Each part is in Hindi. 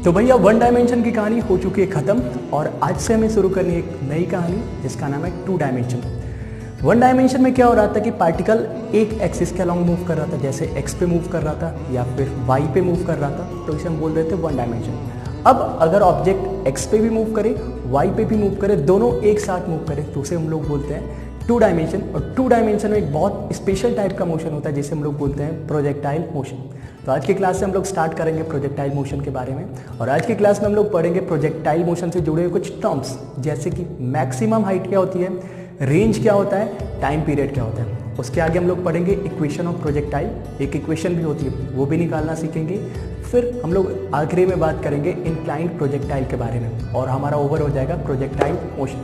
तो भैया वन डायमेंशन की कहानी हो चुकी है ख़त्म और आज से हमें शुरू करनी है एक नई कहानी जिसका नाम है टू डायमेंशन। वन डायमेंशन में क्या हो रहा था कि पार्टिकल एक एक्सिस के अलॉन्ग मूव कर रहा था, जैसे एक्स पे मूव कर रहा था या फिर वाई पे मूव कर रहा था, तो इसे हम बोल रहे थे वन डायमेंशन। अब अगर ऑब्जेक्ट एक्स पे भी मूव करे, वाई पे भी मूव करे, दोनों एक साथ मूव करे तो उसे हम लोग बोलते हैं टू डायमेंशन। और टू डायमेंशन में एक बहुत स्पेशल टाइप का मोशन होता है जिसे हम लोग बोलते हैं प्रोजेक्टाइल मोशन। तो आज की क्लास से हम लोग स्टार्ट करेंगे प्रोजेक्टाइल मोशन के बारे में, और आज की क्लास में हम लोग पढ़ेंगे प्रोजेक्टाइल मोशन से जुड़े हुए कुछ टर्म्स, जैसे कि मैक्सिमम हाइट क्या होती है, रेंज क्या होता है, टाइम पीरियड क्या होता है। उसके आगे हम लोग पढ़ेंगे इक्वेशन ऑफ प्रोजेक्टाइल, एक इक्वेशन भी होती है वो भी निकालना सीखेंगे। फिर हम लोग आखिरी में बात करेंगे इंक्लाइंड प्रोजेक्टाइल के बारे में और हमारा ओवर हो जाएगा प्रोजेक्टाइल मोशन।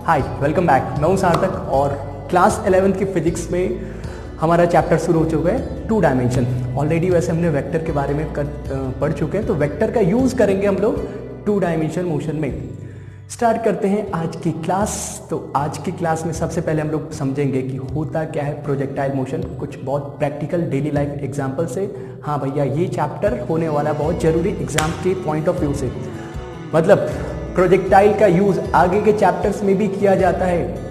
हाय, वेलकम बैक। मैं हूं सार्थक और क्लास 11th की फिजिक्स में हमारा चैप्टर शुरू हो चुका है टू डायमेंशन। ऑलरेडी वैसे हमने वेक्टर के बारे में पढ़ चुके हैं, तो वेक्टर का यूज़ करेंगे हम लोग टू डायमेंशन मोशन में। स्टार्ट करते हैं आज की क्लास। तो आज की क्लास में सबसे पहले हम लोग समझेंगे कि होता क्या है प्रोजेक्टाइल मोशन, कुछ बहुत प्रैक्टिकल डेली लाइफ एग्जाम्पल से। हाँ भैया, ये चैप्टर होने वाला बहुत ज़रूरी एग्जाम के पॉइंट ऑफ व्यू से, मतलब प्रोजेक्टाइल का यूज़ आगे के चैप्टर्स में भी किया जाता है।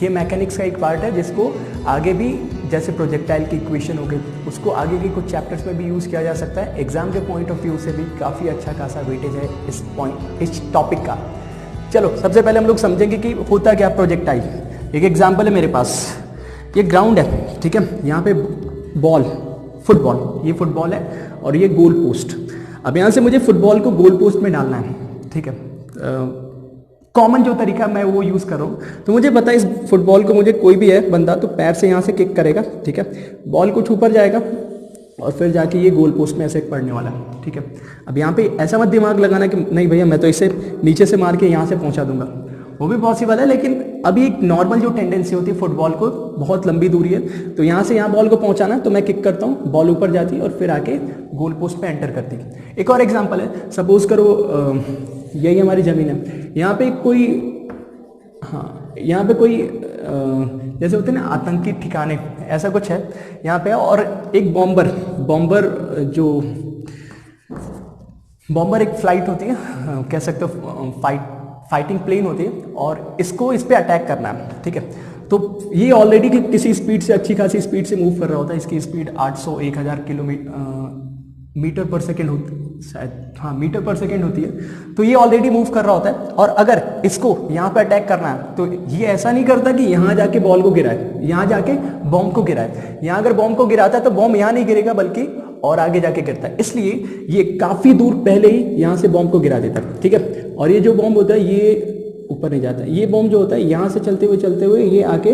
ये मैकेनिक्स का एक पार्ट है जिसको आगे भी, जैसे प्रोजेक्टाइल की इक्वेशन हो गई, उसको आगे के कुछ चैप्टर्स में भी यूज़ किया जा सकता है। एग्जाम के पॉइंट ऑफ व्यू से भी काफ़ी अच्छा खासा वेटेज है इस टॉपिक का। चलो सबसे पहले हम लोग समझेंगे कि होता क्या प्रोजेक्टाइल। एक एग्जाम्पल है मेरे पास, ये ग्राउंड है, ठीक है, यहाँ पे बॉल, फुटबॉल, ये फुटबॉल है और ये गोल पोस्ट। अब यहाँ से मुझे फुटबॉल को गोल पोस्ट में डालना है, ठीक है। कॉमन जो तरीका मैं वो यूज़ कर रहा हूँ, तो मुझे पता है इस फुटबॉल को मुझे कोई भी है बंदा तो पैर से यहाँ से किक करेगा, ठीक है, बॉल कुछ ऊपर जाएगा और फिर जाके ये गोल पोस्ट में ऐसे पड़ने वाला है, ठीक है। अब यहाँ पे ऐसा मत दिमाग लगाना कि नहीं भैया मैं तो इसे नीचे से मार के यहाँ से पहुँचा दूंगा, वो भी पॉसिबल है, लेकिन अभी एक नॉर्मल जो टेंडेंसी होती है फुटबॉल को, बहुत लंबी दूरी है तो यहाँ से यहाँ बॉल को पहुँचाना, तो मैं किक करता हूँ, बॉल ऊपर जाती है और फिर आके गोल पोस्ट पे एंटर करती है। एक और एग्जांपल है, सपोज करो यही हमारी ज़मीन है, यहाँ पे कोई, हाँ यहाँ पे कोई जैसे होते हैं ना आतंकी ठिकाने, ऐसा कुछ है यहाँ पे, और एक बॉम्बर एक फ्लाइट होती है, कह सकते हो फाइटिंग प्लेन होती है, और इसको इस पे अटैक करना है, ठीक है। तो ये ऑलरेडी किसी स्पीड से, अच्छी खासी स्पीड से मूव कर रहा होता है, इसकी स्पीड 800-1000 मीटर पर सेकेंड होती है शायद, हाँ मीटर पर सेकेंड होती है। तो ये ऑलरेडी मूव कर रहा होता है, और अगर इसको यहाँ पे अटैक करना है तो ये ऐसा नहीं करता कि यहाँ जाके बॉल को गिराए, यहाँ जाके बॉम्ब को गिराए। यहाँ अगर बॉम्ब को गिराता है तो बॉम्ब यहाँ नहीं गिरेगा बल्कि और आगे जाके गिरता है, इसलिए ये काफ़ी दूर पहले ही यहाँ से बॉम्ब को गिरा देता है, ठीक है। और ये जो बॉम्ब होता है ये ऊपर नहीं जाता, ये बॉम्ब जो होता है यहाँ से चलते हुए ये आके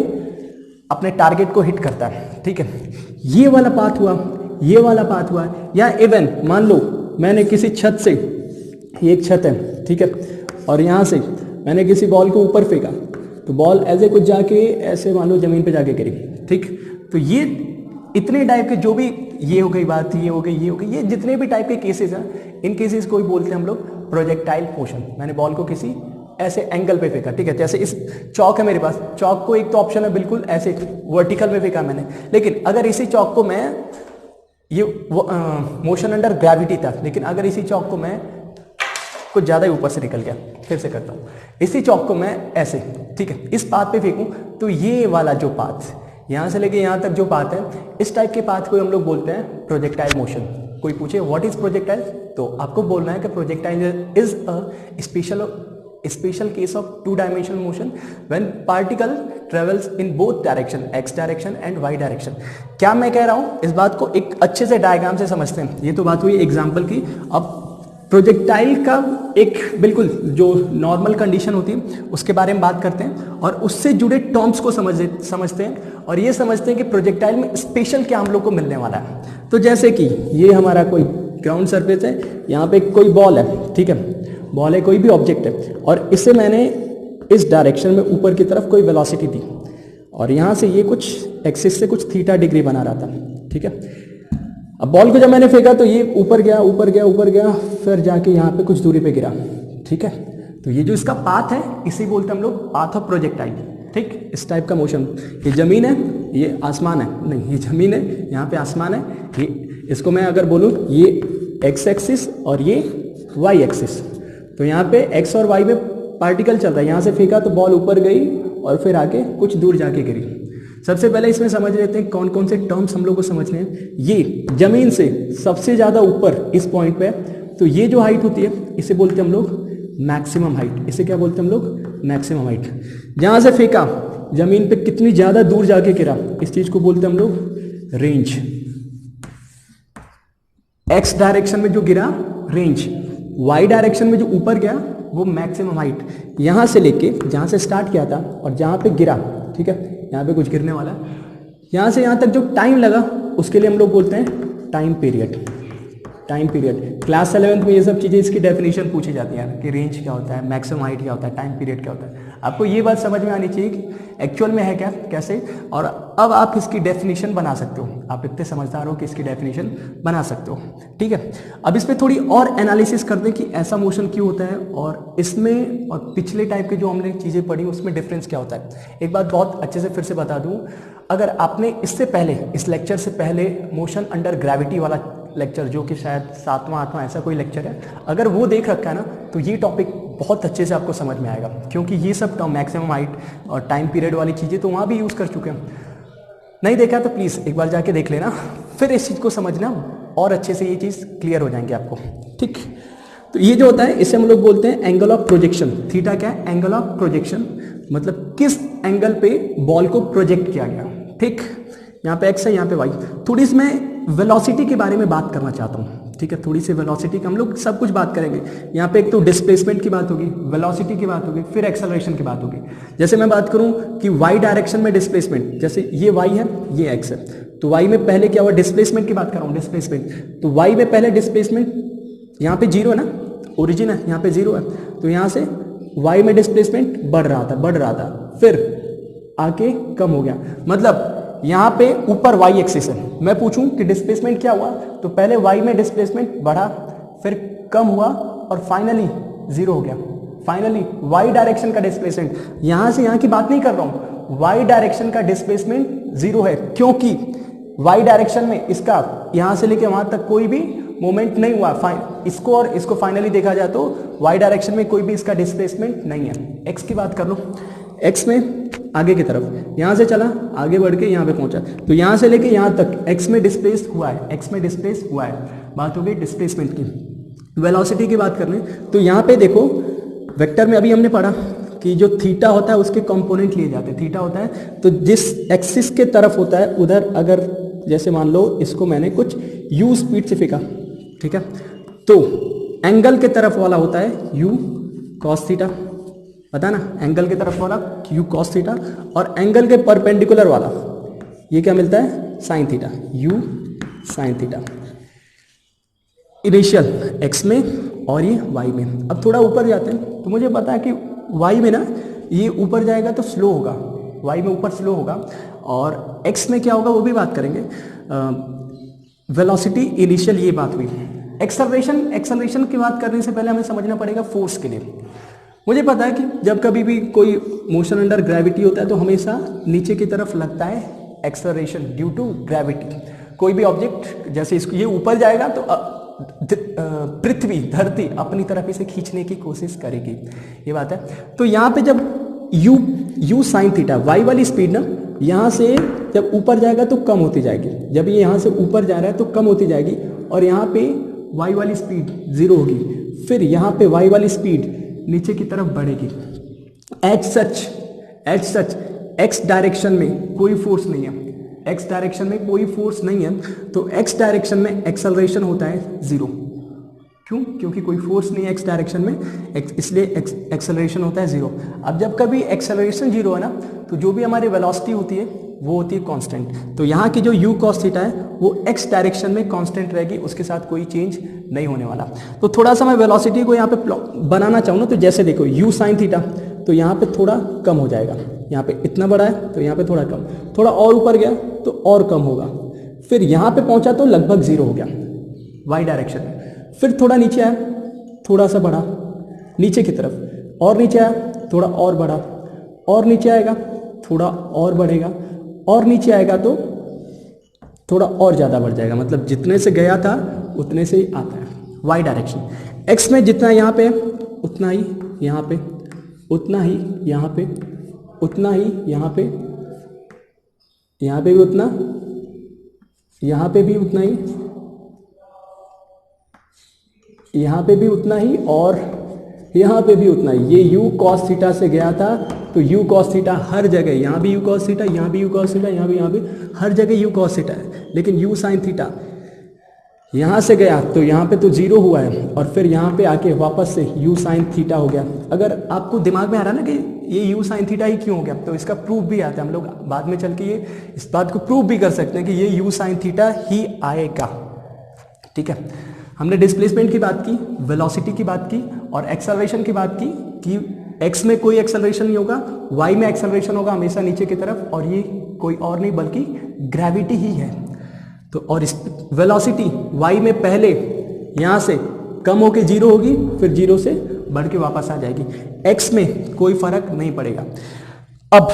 अपने टारगेट को हिट करता है, ठीक है। ये वाला पाथ हुआ, ये वाला पाथ हुआ, या इवन मान लो मैंने किसी छत से, ये एक छत है, ठीक है, और यहाँ से मैंने किसी बॉल को ऊपर फेंका तो बॉल ऐसे कुछ जाके ऐसे मान लो जमीन पे जाके गिरी, ठीक। तो ये इतने टाइप के जो भी, ये हो गई बात, ये हो गई, ये जितने भी टाइप के केसेस हैं, इन केसेस को ही बोलते हैं हम लोग प्रोजेक्टाइल मोशन। मैंने बॉल को किसी ऐसे एंगल पे फेंका, ठीक है, जैसे इस चौक है मेरे पास, चौक को एक तो ऑप्शन है बिल्कुल ऐसे वर्टिकल में फेंका मैंने, लेकिन अगर इसी चौक को मैं, ये मोशन अंडर ग्रेविटी था, लेकिन अगर इसी चौक को मैं कुछ ज़्यादा ही ऊपर से निकल गया, फिर से करता हूँ, इसी चौक को मैं ऐसे, ठीक है, इस पाथ पे फेंकूँ, तो ये वाला जो पाथ यहाँ से लेके यहाँ तक जो पाथ है, इस टाइप के पाथ को हम लोग बोलते हैं प्रोजेक्टाइल मोशन। कोई पूछे व्हाट इज प्रोजेक्टाइल, तो आपको बोलना है कि projectile is a special case of two dimensional motion when particle travels in both direction, X direction and Y direction. क्या मैं कह रहा हूँ, इस बात को एक अच्छे से डायग्राम से समझते हैं। ये तो बात हुई एग्जाम्पल की। अब प्रोजेक्टाइल का एक बिल्कुल जो नॉर्मल कंडीशन होती है उसके बारे में बात करते हैं, और उससे जुड़े टर्म्स को समझते हैं, और ये समझते हैं कि प्रोजेक्टाइल में स्पेशल क्या हम लोग को मिलने वाला है। तो जैसे कि ये हमारा कोई ग्राउंड सरफेस है, यहाँ पे कोई बॉल है, ठीक है, बॉल है, कोई भी ऑब्जेक्ट है, और इससे मैंने इस डायरेक्शन में ऊपर की तरफ कोई वेलोसिटी दी, और यहाँ से ये कुछ एक्सिस से कुछ थीटा डिग्री बना रहा था, ठीक है। अब बॉल को जब मैंने फेंका तो ये ऊपर गया, फिर जाके यहाँ पे कुछ दूरी पे गिरा, ठीक है। तो ये जो इसका पाथ है इसे बोलते हैं हम लोग पाथ ऑफ प्रोजेक्टाइल, ठीक। इस टाइप का मोशन, ये जमीन है, ये आसमान है, नहीं ये जमीन है, यहाँ पे आसमान है, ये इसको मैं अगर बोलूँ ये एक्स एक्सिस और ये वाई एक्सिस। तो यहाँ पे एक्स और वाई में पार्टिकल चल रहा है, यहाँ से फेंका तो बॉल ऊपर गई और फिर आके कुछ दूर जाके गिरी। सबसे पहले इसमें समझ लेते हैं कौन कौन से टर्म्स हम लोग को समझने हैं। ये जमीन से सबसे ज़्यादा ऊपर इस पॉइंट पे, तो ये जो हाइट होती है इसे बोलते हैं हम लोग मैक्सिमम हाइट। इसे क्या बोलते हैं हम लोग? Maximum height. जहाँ से फेंका जमीन पे कितनी ज़्यादा दूर जाके गिरा, इस चीज़ को बोलते हैं हम लोग रेंज। एक्स डायरेक्शन में जो गिरा रेंज, वाई डायरेक्शन में जो ऊपर गया वो मैक्सिमम हाइट। यहाँ से लेके जहाँ से स्टार्ट किया था और जहाँ पे गिरा, ठीक है, यहाँ पे कुछ गिरने वाला है, यहाँ से यहाँ तक जो टाइम लगा उसके लिए हम लोग बोलते हैं time period. Time period class 11th में ये सब चीज़ें, इसकी डेफिनेशन पूछी जाती है कि रेंज क्या होता है, मैक्सिमम हाइट क्या होता है, टाइम पीरियड क्या होता है। आपको ये बात समझ में आनी चाहिए कि एक्चुअल में है क्या, कैसे, और अब आप इसकी डेफिनेशन बना सकते हो। आप इतने समझदार हो कि इसकी डेफिनेशन बना सकते हो, ठीक है। अब इस पर थोड़ी और एनालिसिस कर दें कि ऐसा मोशन क्यों होता है और इसमें और पिछले टाइप के जो हमने चीज़ें पढ़ी उसमें डिफरेंस क्या होता है। एक बात बहुत अच्छे से फिर से बता दूँ, अगर आपने इससे पहले, इस लेक्चर से पहले मोशन अंडर ग्रेविटी वाला लेक्चर, जो कि शायद 7वां 8वां ऐसा कोई लेक्चर है, अगर वो देख रखा है ना, तो ये टॉपिक बहुत अच्छे से आपको समझ में आएगा, क्योंकि ये सब टर्म मैक्सिमम हाइट और टाइम पीरियड वाली चीज़ें तो वहाँ भी यूज़ कर चुके हैं। नहीं देखा तो प्लीज़ एक बार जाके देख लेना, फिर इस चीज़ को समझना और अच्छे से ये चीज़ क्लियर हो जाएंगे आपको, ठीक। तो ये जो होता है इसे हम लोग बोलते हैं एंगल ऑफ प्रोजेक्शन। थीटा क्या है? एंगल ऑफ प्रोजेक्शन, मतलब किस एंगल पे बॉल को प्रोजेक्ट किया गया, ठीक। यहाँ पे एक्स है, यहाँ पे वाई। थोड़ी इसमें वेलोसिटी के बारे में बात करना चाहता हूँ, ठीक है। थोड़ी सी वेलोसिटी का हम लोग सब कुछ बात करेंगे। यहाँ पे एक तो डिस्प्लेसमेंट की बात होगी, वेलोसिटी की बात होगी, फिर एक्सेलरेशन की बात होगी। जैसे मैं बात करूँ कि वाई डायरेक्शन में डिस्प्लेसमेंट, जैसे ये वाई है, ये एक्स है, तो वाई में पहले क्या हुआ? डिस्प्लेसमेंट की बात कर रहा हूँ, डिस्प्लेसमेंट। तो वाई में पहले डिस्प्लेसमेंट, यहाँ पे जीरो है ना, ओरिजिन है, यहाँ पे जीरो है, तो यहाँ से वाई में डिस्प्लेसमेंट बढ़ रहा था, फिर आके कम हो गया। मतलब यहाँ पे ऊपर वाई एक्सिस है, मैं पूछूं कि डिस्प्लेसमेंट क्या हुआ, तो पहले वाई में डिस्प्लेसमेंट बढ़ा, फिर कम हुआ और फाइनली जीरो हो गया। फाइनली वाई डायरेक्शन का डिस्प्लेसमेंट, यहाँ से यहाँ की बात नहीं कर रहा हूँ, वाई डायरेक्शन का डिस्प्लेसमेंट जीरो है, क्योंकि वाई डायरेक्शन में इसका यहाँ से लेके वहां तक कोई भी मोमेंट नहीं हुआ। इसको और इसको फाइनली देखा जाए तो वाई डायरेक्शन में कोई भी इसका डिस्प्लेसमेंट नहीं है। एक्स की बात कर लो, एक्स में आगे की तरफ यहाँ से चला, आगे बढ़ के यहाँ पे पहुंचा, तो यहाँ से लेके यहाँ तक एक्स में डिस्प्लेस हुआ है, एक्स में डिस्प्लेस हुआ है। बात हो गई डिस्प्लेसमेंट की। वेलोसिटी की बात करने, तो यहाँ पे देखो वेक्टर में अभी हमने पढ़ा कि जो थीटा होता है उसके कंपोनेंट लिए जाते हैं। थीटा होता है तो जिस एक्सिस के तरफ होता है उधर, अगर जैसे मान लो इसको मैंने कुछ यू स्पीड से फेंका, ठीक है, तो एंगल के तरफ वाला होता है यू कॉस थीटा, पता ना, एंगल के तरफ वाला यू कॉस थीटा, और एंगल के परपेंडिकुलर वाला ये क्या मिलता है? Sine theta, you sine theta. Initial x में और ये वाई में। अब थोड़ा ऊपर जाते हैं, तो मुझे पता है कि वाई में ना ये ऊपर जाएगा तो स्लो होगा, वाई में ऊपर स्लो होगा, और एक्स में क्या होगा वो भी बात करेंगे। वेलोसिटी इनिशियल, ये बात हुई। एक्सेलरेशन की बात करने से पहले हमें समझना पड़ेगा फोर्स के लिए। मुझे पता है कि जब कभी भी कोई मोशन अंडर ग्रेविटी होता है तो हमेशा नीचे की तरफ लगता है एक्सेलरेशन ड्यू टू ग्रेविटी। कोई भी ऑब्जेक्ट जैसे इसको ये ऊपर जाएगा तो पृथ्वी, धरती अपनी तरफ इसे खींचने की कोशिश करेगी, ये बात है। तो यहाँ पे जब यू साइन थीटा, वाई वाली स्पीड ना यहाँ से जब ऊपर जाएगा तो कम होती जाएगी, जब ये यहाँ से ऊपर जा रहा है तो कम होती जाएगी, और यहाँ पे वाई वाली स्पीड जीरो होगी, फिर यहाँ पे वाई वाली स्पीड नीचे की तरफ बढ़ेगी। एज सच एक्स डायरेक्शन में कोई फोर्स नहीं है, एक्स डायरेक्शन में कोई फोर्स नहीं है, तो एक्स डायरेक्शन में एक्सेलरेशन होता है जीरो। क्यों? क्योंकि कोई फोर्स नहीं है एक्स डायरेक्शन में, इसलिए एक्सेलरेशन होता है जीरो। अब जब कभी एक्सेलरेशन जीरो है ना, तो जो भी हमारी वेलोसिटी होती है वो होती है कांस्टेंट। तो यहाँ की जो यू कॉस थीटा है वो एक्स डायरेक्शन में कांस्टेंट रहेगी, उसके साथ कोई चेंज नहीं होने वाला। तो थोड़ा सा मैं वेलोसिटी को यहाँ पे बनाना चाहूँ ना, तो जैसे देखो यू साइन थीटा, तो यहाँ पे थोड़ा कम हो जाएगा, यहाँ पे इतना बड़ा है तो यहाँ पे थोड़ा कम, थोड़ा और ऊपर गया तो और कम होगा, फिर यहाँ पे पहुँचा तो लगभग जीरो हो गया वाई डायरेक्शन में। फिर थोड़ा नीचे आया, थोड़ा सा बढ़ा नीचे की तरफ, और नीचे आया थोड़ा और बढ़ा, और नीचे आएगा थोड़ा और बढ़ेगा, और नीचे आएगा तो थोड़ा और ज़्यादा बढ़ जाएगा। मतलब जितने से गया था उतने से ही आता है, वाई डायरेक्शन। एक्स में जितना यहाँ पे उतना ही यहाँ पे, उतना ही यहाँ पे, उतना ही यहाँ पे, यहाँ पे भी उतना, यहाँ पे भी उतना ही, यहाँ पे भी उतना ही, और यहाँ पे भी उतना ही। ये u cos थीटा से गया था तो u cos थीटा हर जगह, यहाँ भी u cos थीटा, यहाँ भी u cos थीटा, यहाँ भी हर जगह u cos थीटा है। लेकिन u sin थीटा यहाँ से गया तो यहाँ पे तो जीरो हुआ है, और फिर यहाँ पे आके वापस से u sin थीटा हो गया। अगर आपको दिमाग में आ रहा है ना कि ये u sin थीटा ही क्यों हो गया, तो इसका प्रूफ भी आता है। हम लोग बाद में चल के ये इस बात को प्रूफ भी कर सकते हैं कि ये u sin थीटा ही आएगा। ठीक है, हमने डिस्प्लेसमेंट की बात की, वेलोसिटी की बात की, और एक्सेलरेशन की बात की कि x में कोई एक्सेलरेशन नहीं होगा, y में एक्सेलरेशन होगा हमेशा नीचे की तरफ, और ये कोई और नहीं बल्कि ग्रेविटी ही है। तो और इस वेलोसिटी y में पहले यहाँ से कम होके जीरो होगी, फिर जीरो से बढ़ के वापस आ जाएगी। x में कोई फर्क नहीं पड़ेगा। अब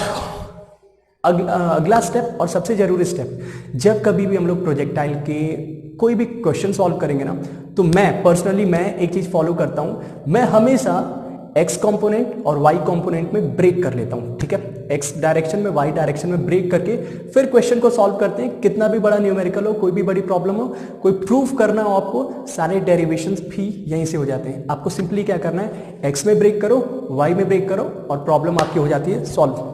अगला स्टेप और सबसे जरूरी स्टेप, जब कभी भी हम लोग प्रोजेक्टाइल के कोई भी क्वेश्चन सॉल्व करेंगे ना, तो मैं पर्सनली एक चीज फॉलो करता हूं, मैं हमेशा x कंपोनेंट और y कंपोनेंट में ब्रेक कर लेता हूं। ठीक है, x डायरेक्शन में, y डायरेक्शन में ब्रेक करके फिर क्वेश्चन को सॉल्व करते हैं। कितना भी बड़ा न्यूमेरिकल हो, कोई भी बड़ी प्रॉब्लम हो, कोई प्रूफ करना हो आपको, सारे डेरिवेशंस भी यहीं से हो जाते हैं। आपको सिंपली क्या करना है, x में ब्रेक करो, y में ब्रेक करो, और प्रॉब्लम आपकी हो जाती है सॉल्व।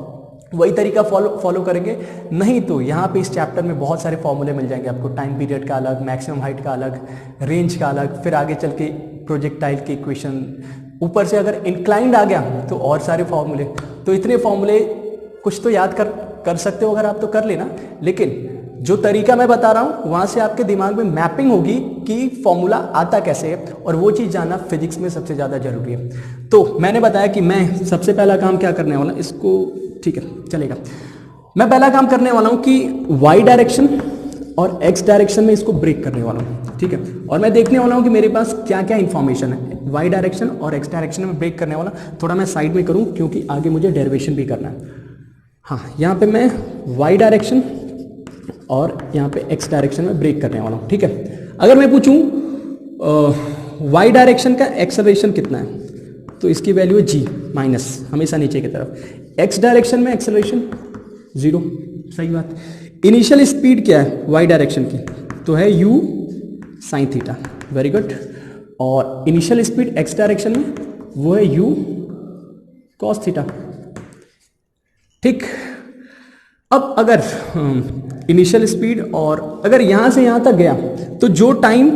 वही तरीका फॉलो करेंगे, नहीं तो यहाँ पे इस चैप्टर में बहुत सारे फॉर्मूले मिल जाएंगे आपको। टाइम पीरियड का अलग, मैक्सिमम हाइट का अलग, रेंज का अलग, फिर आगे चल के प्रोजेक्टाइल के इक्वेशन, ऊपर से अगर इंक्लाइंड आ गया तो और सारे फॉर्मूले। तो इतने फॉर्मूले कुछ तो याद कर सकते हो अगर आप, तो कर लेना। लेकिन जो तरीका मैं बता रहा हूँ वहाँ से आपके दिमाग में मैपिंग होगी कि फॉर्मूला आता कैसे है, और वो चीज़ जानना फिजिक्स में सबसे ज़्यादा जरूरी है। तो मैंने बताया कि मैं सबसे पहला काम क्या करने वाला, इसको ठीक है चलेगा, मैं पहला काम करने वाला हूँ कि y डायरेक्शन और x डायरेक्शन में इसको ब्रेक करने वाला हूँ। ठीक है, और मैं देखने वाला हूँ कि मेरे पास क्या क्या इंफॉर्मेशन है। y डायरेक्शन और x डायरेक्शन में ब्रेक करने वाला, थोड़ा मैं साइड में करूँ क्योंकि आगे मुझे डेरिवेशन भी करना है। हाँ, यहाँ पे मैं y डायरेक्शन और यहाँ पे x डायरेक्शन में ब्रेक करने वाला हूँ। ठीक है, अगर मैं पूछूँ y डायरेक्शन का एक्सेलरेशन कितना है, तो इसकी वैल्यू है g माइनस, हमेशा नीचे की तरफ। x डायरेक्शन में एक्सेलरेशन जीरो, सही बात। इनिशियल स्पीड क्या है y डायरेक्शन की, तो है u sin theta, very good. और इनिशियल स्पीड x डायरेक्शन में वो है u cos थीटा। ठीक, अब अगर इनिशियल स्पीड और अगर यहां से यहां तक गया, तो जो टाइम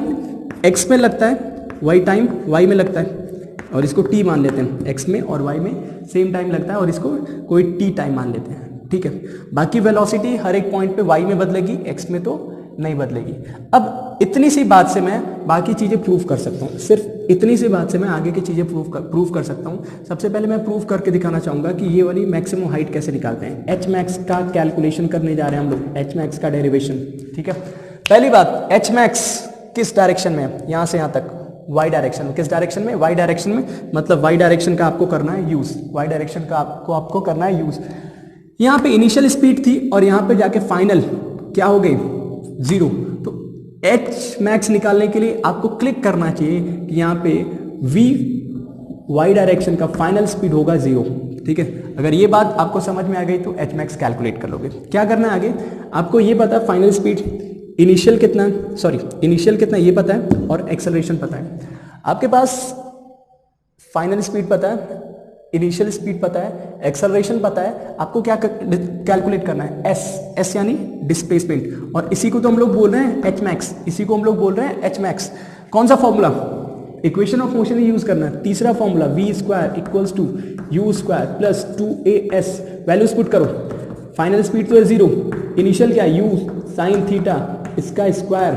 x में लगता है वही टाइम y में लगता है, और इसको t मान लेते हैं। x में और y में सेम टाइम लगता है, और इसको कोई t टाइम मान लेते हैं। ठीक है, बाकी वेलोसिटी हर एक पॉइंट पे y में बदलेगी, x में तो नहीं बदलेगी। अब इतनी सी बात से मैं बाकी चीजें प्रूव कर सकता हूँ, सिर्फ इतनी सी बात से मैं आगे की चीजें प्रूव कर सकता हूँ। सबसे पहले मैं प्रूव करके दिखाना चाहूंगा कि ये वाली मैक्सिमम हाइट कैसे निकालते हैं। एच मैक्स का कैलकुलेशन करने जा रहे हैं हम लोग, एच मैक्स का डेरिवेशन। ठीक है, पहली बात, एच मैक्स किस डायरेक्शन में है, यहां से यहां तक y डायरेक्शन में। किस डायरेक्शन में, y डायरेक्शन में, मतलब y डायरेक्शन का आपको करना है यूज, y डायरेक्शन का आपको करना है यूज। यहाँ पे इनिशियल स्पीड थी और यहाँ पे जाके फाइनल क्या हो गई, जीरो। तो एच मैक्स निकालने के लिए आपको क्लिक करना चाहिए कि यहाँ पे v y डायरेक्शन का फाइनल स्पीड होगा जीरो। ठीक है, अगर ये बात आपको समझ में आ गई तो एच मैक्स कैलकुलेट कर लोगे। क्या करना है आगे, आपको ये पता है फाइनल स्पीड, इनिशियल कितना, इनिशियल कितना ये पता है, और एक्सेलरेशन पता है। आपके पास फाइनल स्पीड पता है, इनिशियल स्पीड पता है, एक्सेलरेशन पता है, आपको क्या कैलकुलेट करना है, एस यानी डिस्प्लेसमेंट, और इसी को तो हम लोग बोल रहे हैं एच मैक्स, इसी को हम लोग बोल रहे हैं एच मैक्स। कौन सा फॉर्मूला, इक्वेशन ऑफ मोशन ही यूज करना है। तीसरा formula v square equals to u square plus 2as, values put करो। फाइनल स्पीड तो है जीरो, इनिशियल क्या u साइन थीटा इसका स्क्वायर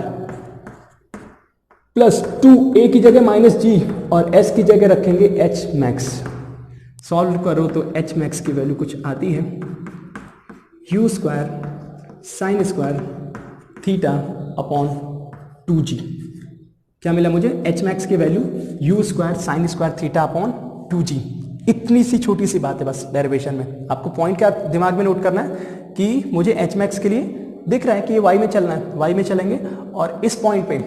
प्लस 2a की जगह माइनस g, और s की जगह रखेंगे h मैक्स। सॉल्व करो तो h मैक्स की वैल्यू कुछ आती है u square sine square theta upon 2g। क्या मिला मुझे, h मैक्स की value u square sine square theta upon 2g। इतनी सी छोटी सी बात है बस डेरिवेशन में। आपको पॉइंट क्या दिमाग में नोट करना है कि मुझे h मैक्स के लिए दिख रहा है कि ये y में चलना है, y में चलेंगे, और इस पॉइंट पे,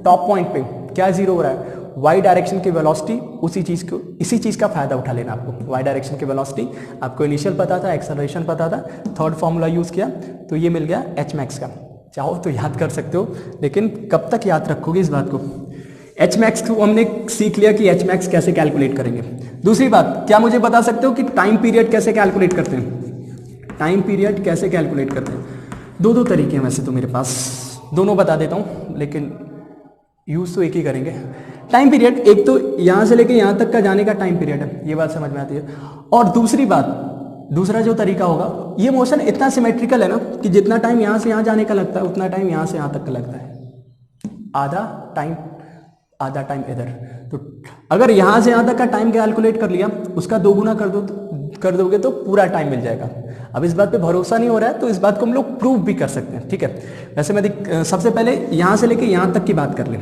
टॉप पॉइंट पे क्या जीरो हो रहा है? वाई डायरेक्शन की वेलोसिटी, इसी चीज का फायदा उठा लेना आपको। वाई डायरेक्शन की वेलोसिटी आपको इनिशियल पता था, एक्सेलरेशन पता था, थर्ड फॉर्मूला यूज किया तो ये मिल गया एच मैक्स का। चाहो तो याद कर सकते हो, लेकिन कब तक याद रखोगे इस बात को? एच मैक्स को हमने सीख लिया कि एच मैक्स कैसे कैलकुलेट करेंगे। दूसरी बात, क्या मुझे बता सकते हो कि टाइम पीरियड कैसे कैलकुलेट करते हैं? टाइम पीरियड कैसे कैलकुलेट करते हैं? दो तरीके हैं वैसे तो मेरे पास, दोनों बता देता हूं, लेकिन यूज तो एक ही करेंगे। टाइम पीरियड एक तो यहां से लेके यहां तक का जाने का टाइम पीरियड है, ये बात समझ में आती है। और दूसरी बात, दूसरा जो तरीका होगा, ये मोशन इतना सिमेट्रिकल है ना कि जितना टाइम यहां से यहां जाने का लगता है उतना टाइम यहां से यहां तक का लगता है। आधा टाइम इधर। तो अगर यहां से यहां तक का टाइम कैलकुलेट कर लिया, उसका 2 गुना कर दोगे तो पूरा टाइम मिल जाएगा। अब इस बात पे भरोसा नहीं हो रहा है तो इस बात को हम लोग प्रूव भी कर सकते हैं, ठीक है। वैसे मैं सबसे पहले यहां से लेके यहां तक की बात कर लें।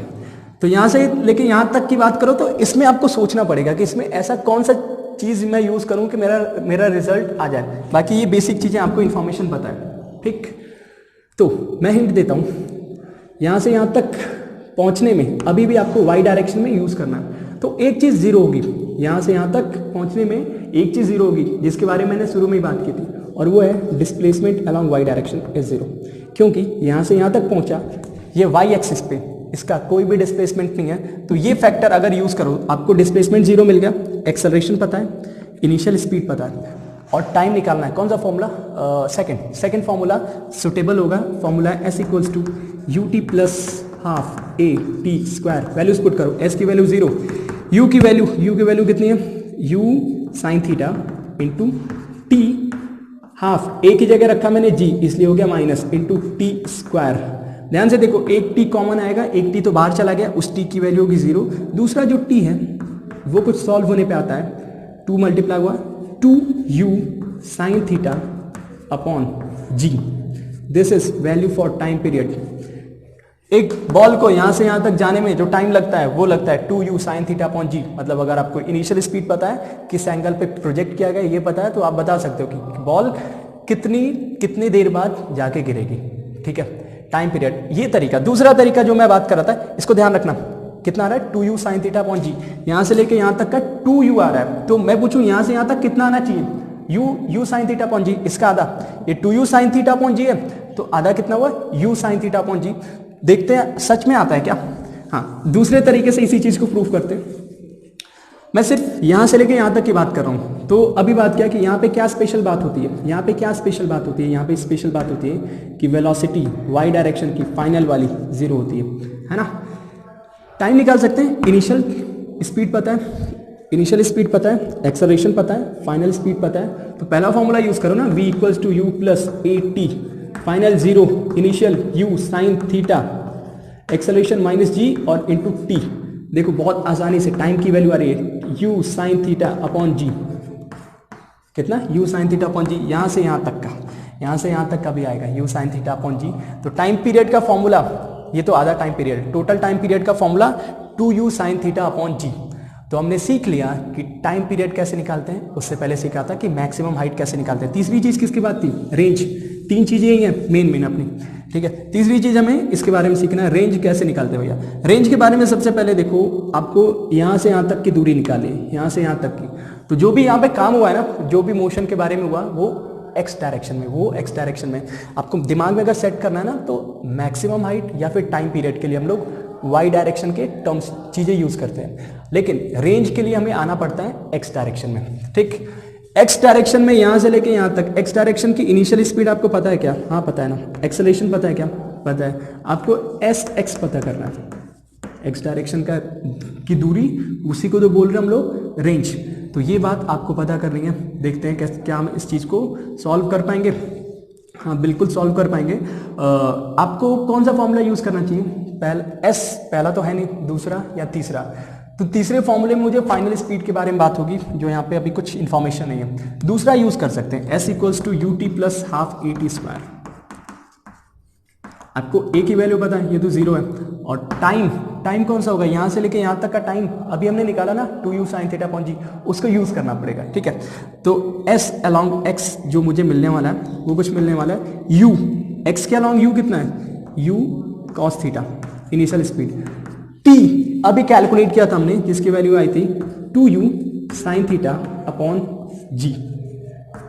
तो यहां से लेके यहां तक की बात करो तो इसमें आपको सोचना पड़ेगा कि इसमें ऐसा कौन सा चीज मैं यूज करूं कि मेरा रिजल्ट आ जाए। बाकी ये बेसिक चीजें आपको इंफॉर्मेशन पता है, ठीक। तो मैं हिंट देता हूं, यहां से यहां तक पहुंचने में अभी भी आपको वाई डायरेक्शन में यूज करना है। तो एक चीज जीरो होगी, यहां से यहां तक पहुंचने में एक चीज जीरो होगी जिसके बारे में मैंने शुरू में ही बात की थी, और वो है displacement along Y direction is zero. क्योंकि यहां से यहां तक पहुंचा, ये वाई एक्सिस पे इसका कोई भी डिस्प्लेसमेंट नहीं है, तो ये फैक्टर अगर यूज करो आपको डिस्प्लेसमेंट जीरो मिल गया, एक्सेलरेशन पता है, इनिशियल स्पीड पता है, और टाइम निकालना है। कौन सा फॉर्मूला? सेकंड फॉर्मूला सुटेबल होगा। Formula s equals to u t plus half a t square. Values put करो, एस की वैल्यू 0, यू की वैल्यू कितनी है? U sine theta into t half, a की जगह रखा मैंने जी, इसलिए हो गया माइनस, इंटू टी स्क्वायर। ध्यान से देखो, एक टी कॉमन आएगा, एक टी तो बाहर चला गया, उस टी की वैल्यू होगी 0। दूसरा जो टी है वो कुछ सॉल्व होने पे आता है, 2 मल्टीप्लाई हुआ 2u sine theta upon g. This is value for time period. एक बॉल को यहां से यहां तक जाने में जो टाइम लगता है वो लगता है 2u साइन थीटा अपॉन जी। मतलब अगर आपको इनिशियल स्पीड पता है, किस एंगल पे प्रोजेक्ट किया गया ये पता है, तो आप बता सकते हो कि बॉल कितनी देर बाद जाके गिरेगी, ठीक है। टाइम पीरियड ये तरीका। दूसरा तरीका जो मैं बात कर रहा था, इसको ध्यान रखना, कितना आ रहा है? 2u sine theta upon g. यहां से लेके यहां तक का 2u आ रहा है, तो मैं पूछूं यहां से यहां तक कितना आना चाहिए? u साइन थीटा अपॉन जी, इसका आधा। ये 2u साइन थीटा अपॉन जी है, तो आधा कितना हुआ? u साइन थीटा अपॉन जी। देखते हैं सच में आता है क्या। हाँ, दूसरे तरीके से इसी चीज को प्रूव करते हैं। मैं सिर्फ यहां से लेके यहां तक की बात कर रहा हूं। तो अभी बात क्या कि यहाँ पे क्या स्पेशल बात होती है, यहाँ पे क्या स्पेशल बात होती है? यहाँ पे स्पेशल बात होती है कि वेलोसिटी वाई डायरेक्शन की फाइनल वाली 0 होती है ना। टाइम निकाल सकते हैं, इनिशियल स्पीड पता है, एक्सेलरेशन पता है, फाइनल स्पीड पता है। तो पहला फॉर्मूला यूज करो ना, v equals to u plus a t, final 0, initial u sine theta, acceleration minus g और इंटू टी। देखो बहुत आसानी से टाइम की वैल्यू आ रही है u sine theta upon g. कितना? u sine theta upon g. यहां से यहां तक का भी आएगा u sine theta upon g. तो टाइम पीरियड का फॉर्मूला, ये तो आधा time period, total time period का formula 2u sine theta upon g. तो हमने सीख लिया कि टाइम पीरियड कैसे निकालते हैं। उससे पहले सीखा था कि मैक्सिमम हाइट कैसे निकालते हैं। तीसरी चीज किसकी बात थी? रेंज। 3 चीजें यही हैं मेन अपनी, ठीक है। तीसरी चीज हमें इसके बारे में सीखना है, रेंज कैसे निकालते हैं भैया। रेंज के बारे में सबसे पहले देखो, आपको यहां से यहां तक की दूरी निकाली, यहां से यहां तक की। तो जो भी यहाँ पे काम हुआ है ना, जो भी मोशन के बारे में हुआ, वो एक्स डायरेक्शन में आपको दिमाग में अगर सेट करना है ना, तो मैक्सिमम हाइट या फिर टाइम पीरियड के लिए हम लोग वाई डायरेक्शन के टर्म्स चीजें यूज करते हैं, लेकिन रेंज के लिए हमें आना पड़ता है एक्स डायरेक्शन में, ठीक। एक्स डायरेक्शन में यहां से लेके यहां तक, एक्स डायरेक्शन की इनिशियल स्पीड आपको पता है क्या? हाँ पता है ना। एक्सेलरेशन पता है क्या? पता है। आपको एस एक्स पता करना है, एक्स डायरेक्शन की दूरी, उसी को तो बोल रहे हैं हम लोग रेंज। तो ये बात आपको पता करनी है। देखते हैं क्या हम इस चीज को सॉल्व कर पाएंगे। हाँ बिल्कुल सॉल्व कर पाएंगे। आपको कौन सा फॉर्मूला यूज करना चाहिए? पहला तो है नहीं, दूसरा या तीसरा। तो तीसरे फॉर्मूले में मुझे फाइनल स्पीड के बारे में बात होगी, जो यहाँ पे अभी कुछ इन्फॉर्मेशन नहीं है। दूसरा यूज कर सकते हैं, s equals to u t plus half a t square. आपको ए की वैल्यू पता है, ये तो 0 है। और टाइम कौन सा होगा? यहां से लेके यहां तक का टाइम अभी हमने निकाला ना, 2u साइन थीटा अपॉन जी, उसको यूज करना पड़ेगा, ठीक है। तो s अलॉन्ग x जो मुझे मिलने वाला है वो कुछ मिलने वाला है u, x के अलॉन्ग u कितना है? u cos theta, initial speed. t अभी कैलकुलेट किया था हमने, जिसकी वैल्यू आई थी 2u साइन थीटा अपॉन जी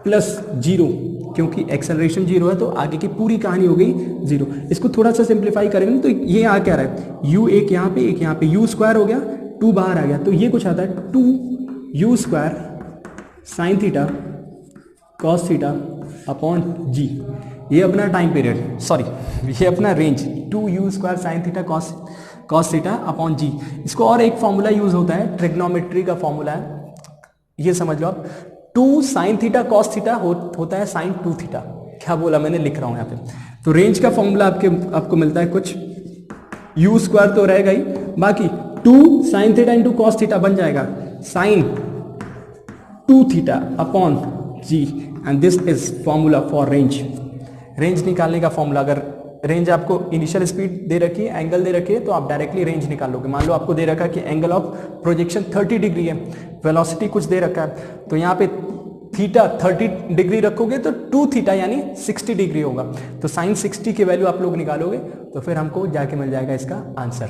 प्लस 0, क्योंकि एक्सेलरेशन 0 है तो आगे की पूरी कहानी हो गई 0। इसको थोड़ा सा सिंप्लीफाई करेंगे तो ये आ क्या रहा है, u एक यहाँ पे एक यहाँ पे, u स्क्वायर हो गया, 2 बाहर आ गया, तो ये कुछ आता है 2u square sine theta cos theta upon g. ये अपना टाइम पीरियड, सॉरी ये अपना range 2u square sine theta cos theta upon g. इसको और एक फॉर्मूला यूज होता है, ट्रिग्नोमेट्री का फॉर्मूला है, ये समझ लो आप। 2 साइन थीटा कॉस थीटा होता है साइन 2 थीटा। क्या बोला मैंने, लिख रहा हूं यहाँ पे। तो रेंज का फॉर्मूला आपको मिलता है कुछ, u स्क्वायर तो रहेगा ही, बाकी 2 sine theta into cos theta बन जाएगा sine 2 theta upon g, and this is formula for range. Range निकालने का फॉर्मूला, अगर रेंज आपको इनिशियल स्पीड दे रखी है, एंगल दे रखी है, तो आप डायरेक्टली रेंज निकाल लोगे। मान लो आपको दे रखा है कि एंगल ऑफ प्रोजेक्शन 30 डिग्री है, वेलोसिटी कुछ दे रखा है, तो यहाँ पे थीटा 30 डिग्री रखोगे तो 2 थीटा यानी 60 डिग्री होगा। तो साइन 60 की वैल्यू आप लोग निकालोगे तो फिर हमको जाके मिल जाएगा इसका आंसर।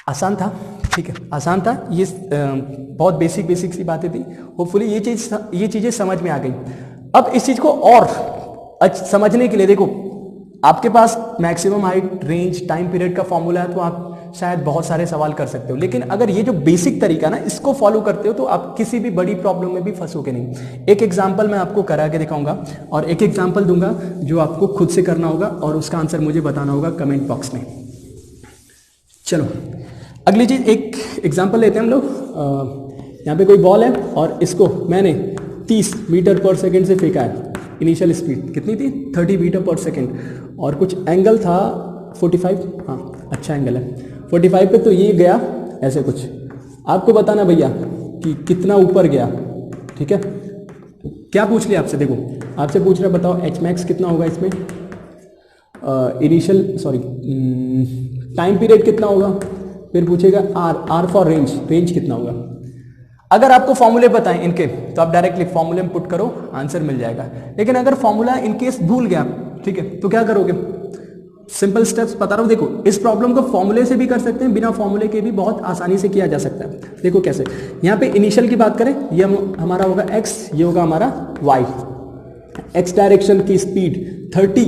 आसान था, ठीक है, आसान था। ये बहुत बेसिक सी बातें थी। होपफुली ये चीजें समझ में आ गई। अब इस चीज को और समझने के लिए देखो, आपके पास maximum height, range, time period का फॉर्मूला है, तो आप शायद बहुत सारे सवाल कर सकते हो। लेकिन अगर ये जो बेसिक तरीका ना, इसको फॉलो करते हो तो आप किसी भी बड़ी प्रॉब्लम में भी फंसोगे नहीं। एक एग्जांपल मैं आपको करा के दिखाऊंगा और एक एग्जांपल दूंगा जो आपको खुद से करना होगा और उसका आंसर मुझे बताना होगा कमेंट बॉक्स में। चलो अगली चीज, एक एग्जाम्पल लेते हैं हम लोग। यहाँ पे कोई बॉल है और इसको मैंने 30 मीटर पर सेकेंड से फेंका है। इनिशियल स्पीड कितनी थी, 30 मीटर पर सेकेंड, और कुछ एंगल था 45, हाँ अच्छा एंगल है 45 पे, तो ये गया ऐसे कुछ। आपको बताना भैया कि कितना ऊपर गया, ठीक है। क्या पूछ लिया आपसे, देखो आपसे पूछ रहा है बताओ एच मैक्स कितना होगा इसमें, टाइम पीरियड कितना होगा, फिर पूछेगा आर फॉर रेंज कितना होगा। अगर आपको फॉर्मूले बताएं इनके तो आप डायरेक्टली फॉर्मूले में पुट करो, आंसर मिल जाएगा। लेकिन अगर फॉर्मूला इनकेस भूल गया, ठीक है, तो क्या करोगे, सिंपल स्टेप्स बता रहा हूं। देखो इस प्रॉब्लम को फॉर्मूले से भी कर सकते हैं, बिना फॉर्मूले के भी बहुत आसानी से किया जा सकता है। देखो कैसे, यहाँ पे इनिशियल की बात करें, ये हमारा होगा x, ये होगा हमारा y। x डायरेक्शन की स्पीड 30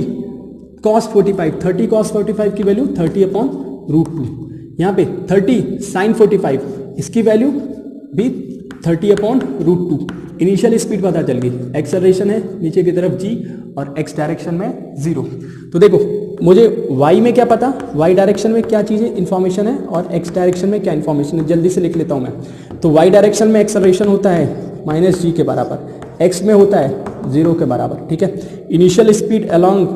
cos 45, 30 cos 45 की वैल्यू 30/√2। यहाँ पे 30 sin 45, इसकी वैल्यू भी 30/√2। इनिशियल स्पीड पता चल गई, एक्सेलरेशन है नीचे की तरफ g और x डायरेक्शन में 0। तो देखो मुझे y में क्या पता, y डायरेक्शन में क्या चीज़ें इन्फॉर्मेशन है और x डायरेक्शन में क्या इन्फॉर्मेशन है, जल्दी से लिख लेता हूँ मैं। तो y डायरेक्शन में एक्सेलरेशन होता है -g के बराबर, x में होता है 0 के बराबर, ठीक है। इनिशियल स्पीड अलॉन्ग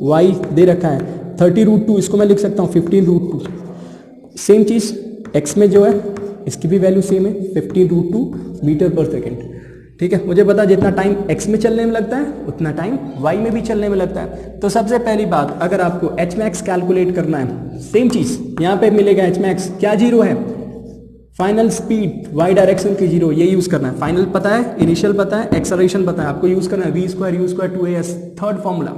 y दे रखा है 30√2, इसको मैं लिख सकता हूँ 15√2। सेम चीज़ x में जो है इसकी भी वैल्यू सेम है 15√2 मीटर पर सेकेंड, ठीक है। मुझे पता जितना टाइम x में चलने में लगता है उतना टाइम y में भी चलने में लगता है। तो सबसे पहली बात, अगर आपको h max कैलकुलेट करना है, सेम चीज यहाँ पे मिलेगा h max क्या 0 है, फाइनल स्पीड y डायरेक्शन की 0, ये यूज करना है। फाइनल पता है, इनिशियल पता है, एक्सेलरेशन पता है, आपको यूज करना है v² u² 2as। Third formula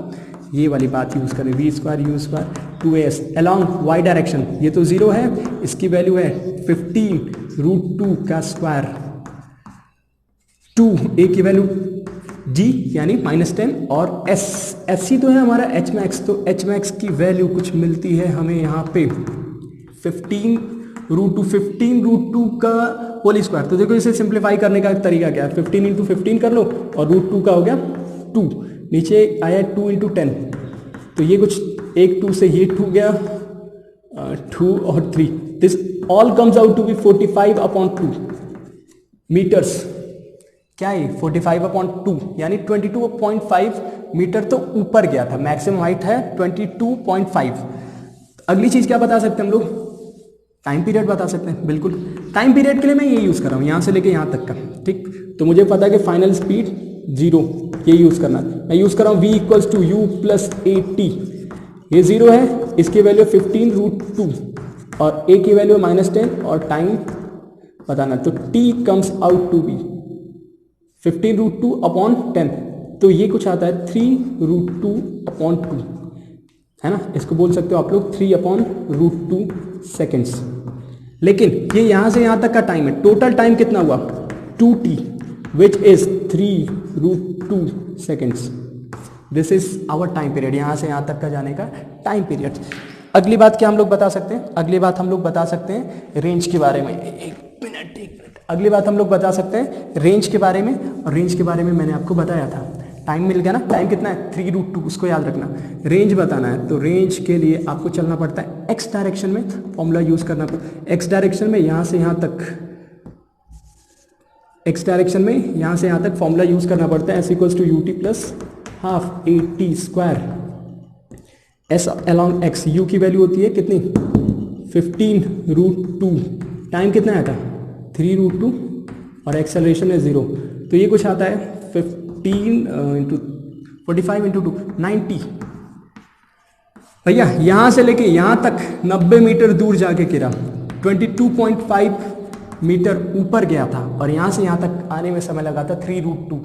ये वाली बात यूज करें, v² u² 2as along y direction, ये तो 0 है, इसकी वैल्यू है 15√2 का स्क्वायर, 2 a की वैल्यू g यानी -10 और s तो है हमारा h max। तो h max की वैल्यू कुछ मिलती है हमें यहाँ पे 15√2 का होल स्क्वायर। तो देखो इसे सिंप्लीफाई करने का तरीका क्या है, 15 × 15 कर लो और √2 का हो गया 2, नीचे आया 2 × 10, तो ये कुछ एक 2 से ये 2 गया 2 और 3, this all comes out to be 45/2 metres. क्या है 45/2 यानी 22.5 मीटर तो ऊपर गया था, मैक्सिमम हाइट है 22.5। अगली चीज क्या बता सकते हैं हम लोग, टाइम पीरियड बता सकते हैं। बिल्कुल टाइम पीरियड के लिए मैं ये यूज कर रहा हूँ, यहाँ से लेके यहाँ तक का, ठीक। तो मुझे पता है कि फाइनल स्पीड 0, ये यूज करना है। मैं यूज कर रहा हूँ v = u + at, ये 0 है, इसकी वैल्यू 15√2 और a की वैल्यू -10 और टाइम बताना। तो t comes out to be 15√2/10, तो ये कुछ आता है 3√2/2। है ना, इसको बोल सकते हो आप लोग 3/√2 सेकेंड्स। लेकिन ये यहाँ से यहाँ तक का टाइम है, टोटल टाइम कितना हुआ 2t which is 3√2 seconds. This is our time period, यहाँ से यहाँ तक का जाने का टाइम पीरियड। अगली बात क्या हम लोग बता सकते हैं, अगली बात हम लोग बता सकते हैं रेंज के बारे में। एक मिनट अगली बात हम लोग बता सकते हैं रेंज के बारे में, और रेंज के बारे में मैंने आपको बताया था। टाइम मिल गया ना, टाइम कितना है 3√2, उसको याद रखना। रेंज बताना है तो रेंज के लिए आपको चलना पड़ता है एक्स डायरेक्शन में, फॉर्मूला यूज करना पड़ता है एक्स डायरेक्शन में, यहाँ से यहाँ तक एक्स डायरेक्शन में यहाँ से यहाँ तक फॉर्मूला यूज करना पड़ता है, S=UT plus half AT²। S along x, you की वैल्यू होती है कितनी 15√2, टाइम कितना आया था 3√2 और एक्सेलरेशन है 0, तो ये कुछ आता है 45 × 2 90। भैया यहाँ से लेके यहाँ तक 90 मीटर दूर जाके गिरा, 22.5 मीटर ऊपर गया था, और यहाँ से यहाँ तक आने में समय लगा था 3√2।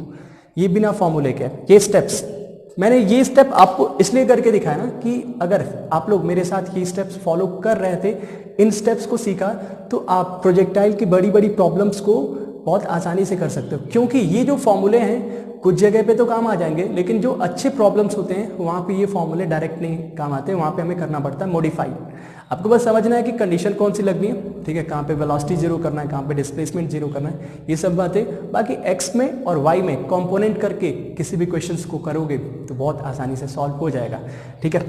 ये बिना फॉर्मूले के, ये स्टेप्स मैंने ये स्टेप आपको इसलिए करके दिखाया ना कि अगर आप लोग मेरे साथ ये स्टेप्स फॉलो कर रहे थे, इन स्टेप्स को सीखा, तो आप प्रोजेक्टाइल की बड़ी बड़ी प्रॉब्लम्स को बहुत आसानी से कर सकते हो। क्योंकि ये जो फॉर्मूले हैं कुछ जगह पे तो काम आ जाएंगे, लेकिन जो अच्छे प्रॉब्लम्स होते हैं वहाँ पे ये फॉर्मूले डायरेक्ट नहीं काम आते हैं, वहाँ पे हमें करना पड़ता है मॉडिफाई। आपको बस समझना है कि कंडीशन कौन सी लगनी है, ठीक है, कहाँ पे वेलोसिटी जीरो करना है, कहाँ पे डिस्प्लेसमेंट जीरो करना है, ये सब बातें। बाकी एक्स में और वाई में कंपोनेंट करके किसी भी क्वेश्चंस को करोगे तो बहुत आसानी से सॉल्व हो जाएगा, ठीक है।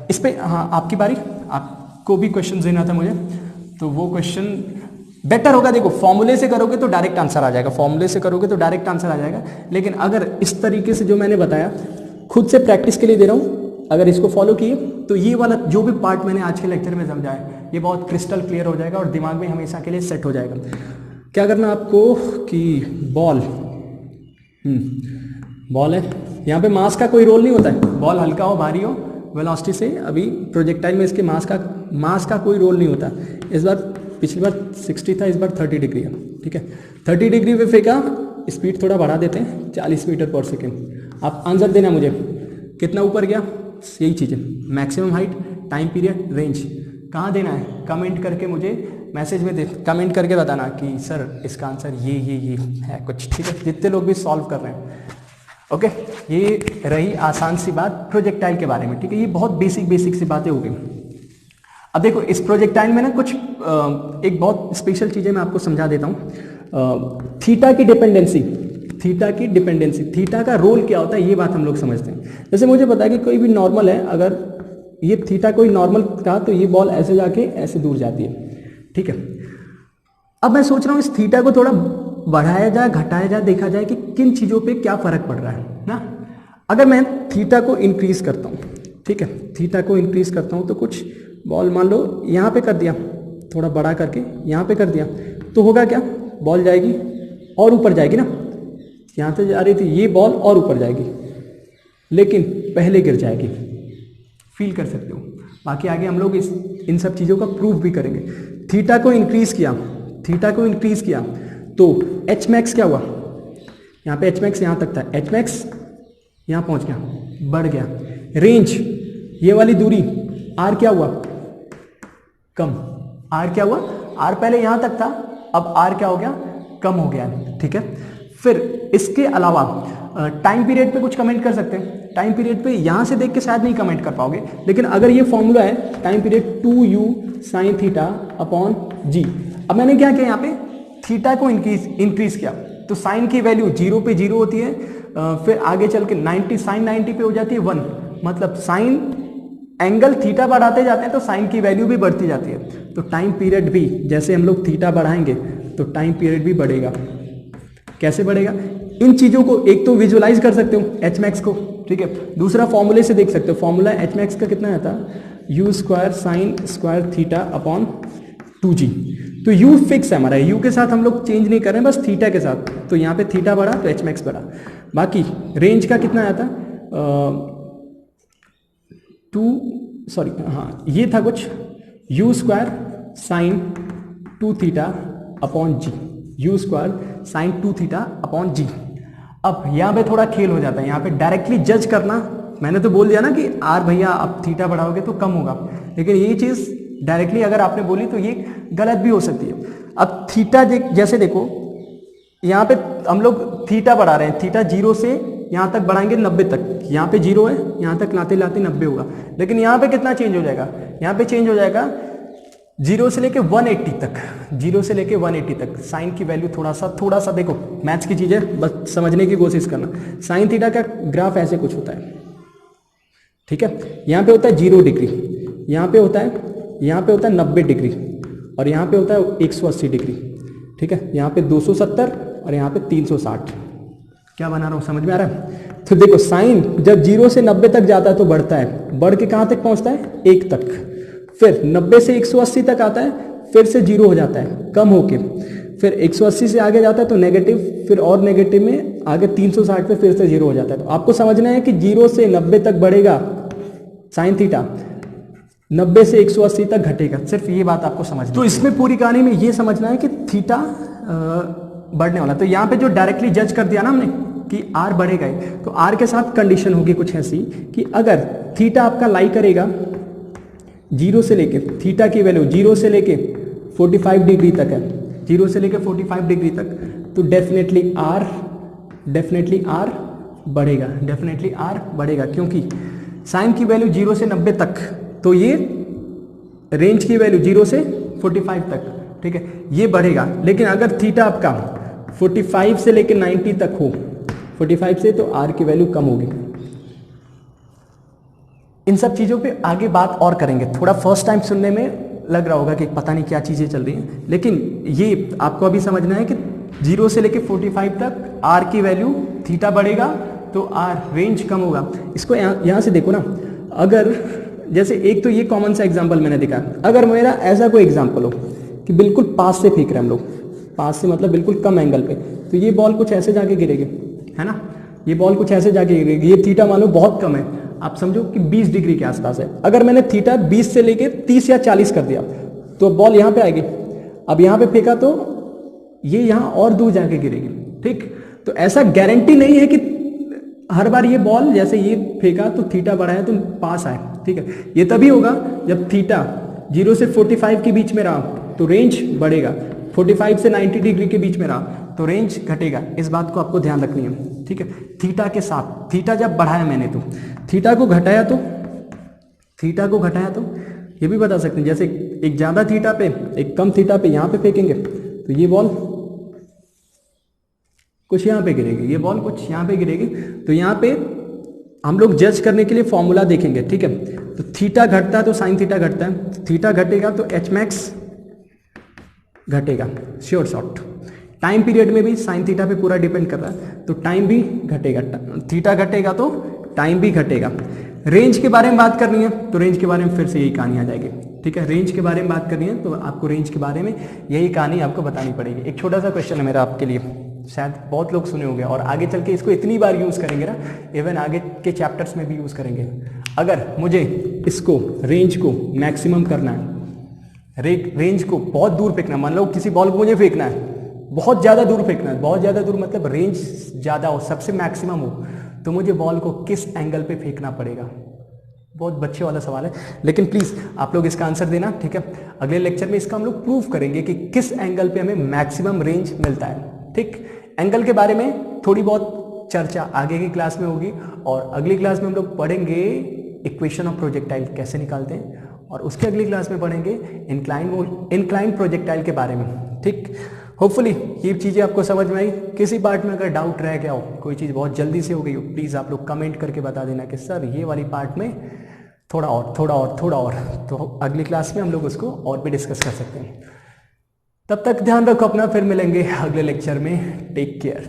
इस पे हाँ आपकी बारी, आपको भी क्वेश्चन देना था मुझे, तो वो क्वेश्चन बेटर होगा। देखो फॉर्मूले से करोगे तो डायरेक्ट आंसर आ जाएगा, फॉर्मूले से करोगे तो डायरेक्ट आंसर आ जाएगा, लेकिन अगर इस तरीके से जो मैंने बताया खुद से प्रैक्टिस के लिए दे रहा हूँ, अगर इसको फॉलो किए तो ये वाला जो भी पार्ट मैंने आज के लेक्चर में समझाया ये बहुत क्रिस्टल क्लियर हो जाएगा और दिमाग में हमेशा के लिए सेट हो जाएगा। क्या करना आपको कि बॉल बॉल है, यहाँ पे मास का कोई रोल नहीं होता है, बॉल हल्का हो भारी हो वेलोसिटी से, अभी प्रोजेक्टाइल में इसके मास का कोई रोल नहीं होता। इस बार पिछली बार 60 था, इस बार 30 डिग्री है, ठीक है। 30 डिग्री पे फेंका, स्पीड थोड़ा बढ़ा देते हैं 40 मीटर पर सेकेंड। आप आंसर देना मुझे कितना ऊपर गया, यही चीज़ें, maximum height, time period, range कहाँ देना है, कमेंट करके मुझे मैसेज में कमेंट करके बताना कि सर इसका आंसर ये है कुछ, ठीक है, जितने लोग भी सॉल्व कर रहे हैं। ओके, ये रही आसान सी बात प्रोजेक्टाइल के बारे में, ठीक है। ये बहुत बेसिक सी बातें हो गई। अब देखो इस प्रोजेक्टाइल में ना कुछ एक बहुत स्पेशल चीज़ें मैं आपको समझा देता हूँ। थीटा की डिपेंडेंसी, थीटा का रोल क्या होता है ये बात हम लोग समझते हैं। जैसे मुझे पता है कि कोई भी नॉर्मल है, अगर ये थीटा कोई नॉर्मल था तो ये बॉल ऐसे जाके ऐसे दूर जाती है, ठीक है। अब मैं सोच रहा हूँ इस थीटा को थोड़ा बढ़ाया जाए, घटाया जाए, देखा जाए कि किन चीज़ों पे क्या फर्क पड़ रहा है ना। अगर मैं थीटा को इंक्रीज करता हूँ, ठीक है, थीटा को इंक्रीज करता हूँ तो कुछ बॉल मान लो यहाँ पे कर दिया, थोड़ा बड़ा करके यहाँ पे कर दिया, तो होगा क्या, बॉल जाएगी और ऊपर जाएगी ना, यहाँ से जा रही थी ये बॉल और ऊपर जाएगी, लेकिन पहले गिर जाएगी, फील कर सकते हो। बाकी आगे हम लोग इन सब चीज़ों का प्रूफ भी करेंगे। थीटा को इंक्रीज किया तो एच मैक्स क्या हुआ, यहाँ पे एच मैक्स यहाँ तक था, एच मैक्स यहाँ पहुँच गया, बढ़ गया। रेंज, ये वाली दूरी आर क्या हुआ, कम, आर क्या हुआ, आर पहले यहाँ तक था, अब आर क्या हो गया, कम हो गया, ठीक है। फिर इसके अलावा टाइम पीरियड पे कुछ कमेंट कर सकते हैं। टाइम पीरियड पे यहाँ से देख के शायद नहीं कमेंट कर पाओगे, लेकिन अगर ये फॉर्मूला है time period 2u sin theta upon g. अब मैंने क्या किया, यहाँ पे थीटा को इंक्रीज किया तो साइन की वैल्यू 0 पे 0 होती है, फिर आगे चल के 90 साइन 90 पे हो जाती है 1, मतलब साइन एंगल थीटा बढ़ाते जाते हैं तो साइन की वैल्यू भी बढ़ती जाती है। तो टाइम पीरियड भी जैसे हम लोग थीटा बढ़ाएंगे तो टाइम पीरियड भी बढ़ेगा। कैसे बढ़ेगा, इन चीज़ों को एक तो विजुलाइज कर सकते हो एच मैक्स को, ठीक है, दूसरा फॉर्मूले से देख सकते हो। फॉर्मूला एच मैक्स का कितना आता है, u square sine square theta upon 2g। तो u फिक्स है हमारा, u के साथ हम लोग चेंज नहीं कर रहे हैं, बस थीटा के साथ। तो यहाँ पे थीटा बढ़ा तो एच मैक्स बढ़ा। बाकी रेंज का कितना आया था, ये था कुछ u square sine 2 theta upon g, u square sine 2 theta upon g. अब यहाँ पे थोड़ा खेल हो जाता है, यहाँ पे डायरेक्टली जज करना मैंने तो बोल दिया ना कि आर भैया आप थीटा बढ़ाओगे तो कम होगा, लेकिन ये चीज़ डायरेक्टली अगर आपने बोली तो ये गलत भी हो सकती है। अब थीटा जैसे देखो यहाँ पे हम लोग थीटा बढ़ा रहे हैं, थीटा 0 से यहाँ तक बढ़ाएंगे 90 तक, यहाँ पे 0 है, यहाँ तक लाते लाते 90 होगा, लेकिन यहाँ पे कितना चेंज हो जाएगा, यहाँ पे चेंज हो जाएगा 0 से लेके 180 तक, 0 से लेके 180 तक। साइन की वैल्यू थोड़ा सा देखो, मैथ्स की चीजें बस समझने की कोशिश करना। साइन थीटा का ग्राफ ऐसे कुछ होता है, ठीक है। यहाँ पे होता है 0 डिग्री, यहाँ पे होता है 90 डिग्री, और यहाँ पे होता है 180 डिग्री, ठीक है। यहाँ पे 270 और यहाँ पे 360। क्या बना रहा हूँ, समझ में आ रहा है? तो देखो साइन जब 0 से 90 तक जाता है तो बढ़ता है, बढ़ के कहाँ तक पहुँचता है, 1 तक, फिर 90 से 180 तक आता है, फिर से 0 हो जाता है कम होके, फिर 180 से आगे जाता है तो नेगेटिव, फिर और नेगेटिव में आगे 360 पे फिर से 0 हो जाता है। तो आपको समझना है कि 0 से 90 तक बढ़ेगा साइन थीटा, 90 से 180 तक घटेगा, सिर्फ ये बात आपको समझना। तो इसमें पूरी कहानी में ये समझना है कि थीटा बढ़ने वाला। तो यहाँ पे जो डायरेक्टली जज कर दिया ना हमने कि आर बढ़ेगा ही, तो आर के साथ कंडीशन होगी कुछ ऐसी कि अगर थीटा आपका लाई करेगा 0 से लेके, थीटा की वैल्यू 0 से लेके 45 डिग्री तक है, 0 से लेके 45 डिग्री तक, तो डेफिनेटली आर बढ़ेगा, क्योंकि साइन की वैल्यू 0 से 90 तक, तो ये रेंज की वैल्यू 0 से 45 तक, ठीक है, ये बढ़ेगा। लेकिन अगर थीटा आपका 45 से लेके 90 तक हो, 45 से, तो आर की वैल्यू कम होगी। इन सब चीज़ों पे आगे बात और करेंगे। थोड़ा फर्स्ट टाइम सुनने में लग रहा होगा कि पता नहीं क्या चीज़ें चल रही हैं, लेकिन ये आपको अभी समझना है कि 0 से लेके 45 तक आर की वैल्यू थीटा बढ़ेगा तो आर रेंज कम होगा। इसको यहाँ से देखो ना, अगर जैसे एक तो ये कॉमन सा एग्जाम्पल मैंने देखा, अगर मेरा ऐसा कोई एग्जाम्पल हो कि बिल्कुल पास से फेंक रहे हैं हम लोग, पास से मतलब बिल्कुल कम एंगल पे, तो ये बॉल कुछ ऐसे जाके गिरेगी, है ना, ये बॉल कुछ ऐसे जाके गिरेगी। ये थीटा मान लो बहुत कम है, आप समझो कि 20 डिग्री के आसपास है। अगर मैंने थीटा 20 से लेके 30 या 40 कर दिया तो बॉल यहाँ पे आएगी। अब यहाँ पे फेंका तो ये यहाँ और दूर जाके गिरेगी, ठीक। तो ऐसा गारंटी नहीं है कि हर बार ये बॉल जैसे ये फेंका तो थीटा बढ़ाया तो पास आए, ठीक है। ये तभी होगा जब थीटा 0 से 45 के बीच में रहा तो रेंज बढ़ेगा, 45 से 90 डिग्री के बीच में रहा तो रेंज घटेगा। इस बात को आपको ध्यान रखनी है, ठीक है। थीटा के साथ, थीटा जब बढ़ाया मैंने तो थीटा को घटाया तो ये भी बता सकते हैं, जैसे एक ज़्यादा थीटा पे एक कम थीटा पे यहाँ पे फेंकेंगे तो ये बॉल कुछ यहाँ पे गिरेगी, ये बॉल कुछ यहाँ पे गिरेगी। तो यहाँ पे हम लोग जज करने के लिए फॉर्मूला देखेंगे, ठीक है। तो थीटा घटता है तो साइन थीटा घटता है, थीटा घटेगा तो एच मैक्स घटेगा, श्योर शॉर्ट। टाइम पीरियड में भी साइन थीटा पे पूरा डिपेंड कर रहा है, तो टाइम भी घटेगा, थीटा घटेगा तो टाइम भी घटेगा। रेंज के बारे में बात करनी है तो रेंज के बारे में फिर से यही कहानी आ जाएगी, ठीक है। रेंज के बारे में बात करनी है तो आपको रेंज के बारे में यही कहानी आपको बतानी पड़ेगी। एक छोटा सा क्वेश्चन है मेरा आपके लिए, शायद बहुत लोग सुने होंगे और आगे चल के इसको इतनी बार यूज़ करेंगे ना, इवन आगे के चैप्टर्स में भी यूज़ करेंगे। अगर मुझे इसको रेंज को मैक्सिमम करना है, रेंज को बहुत दूर फेंकना, मान लो किसी बॉल को मुझे फेंकना है, बहुत ज़्यादा दूर फेंकना है, बहुत ज़्यादा दूर मतलब रेंज ज़्यादा हो, सबसे मैक्सिमम हो, तो मुझे बॉल को किस एंगल पे फेंकना पड़ेगा? बहुत बच्चे वाला सवाल है, लेकिन प्लीज़ आप लोग इसका आंसर देना, ठीक है। अगले लेक्चर में इसका हम लोग प्रूफ करेंगे कि किस एंगल पे हमें मैक्सिमम रेंज मिलता है, ठीक। एंगल के बारे में थोड़ी बहुत चर्चा आगे की क्लास में होगी और अगली क्लास में हम लोग पढ़ेंगे इक्वेशन ऑफ प्रोजेक्टाइल कैसे निकालते हैं, और उसके अगली क्लास में पढ़ेंगे इंक्लाइन प्रोजेक्टाइल के बारे में, ठीक। होपफुली ये चीज़ें आपको समझ में आई। किसी पार्ट में अगर डाउट रह गया हो, कोई चीज़ बहुत जल्दी से हो गई हो, प्लीज़ आप लोग कमेंट करके बता देना कि सर ये वाली पार्ट में थोड़ा और, तो अगली क्लास में हम लोग उसको और भी डिस्कस कर सकते हैं। तब तक ध्यान रखो अपना, फिर मिलेंगे अगले लेक्चर में। Take care.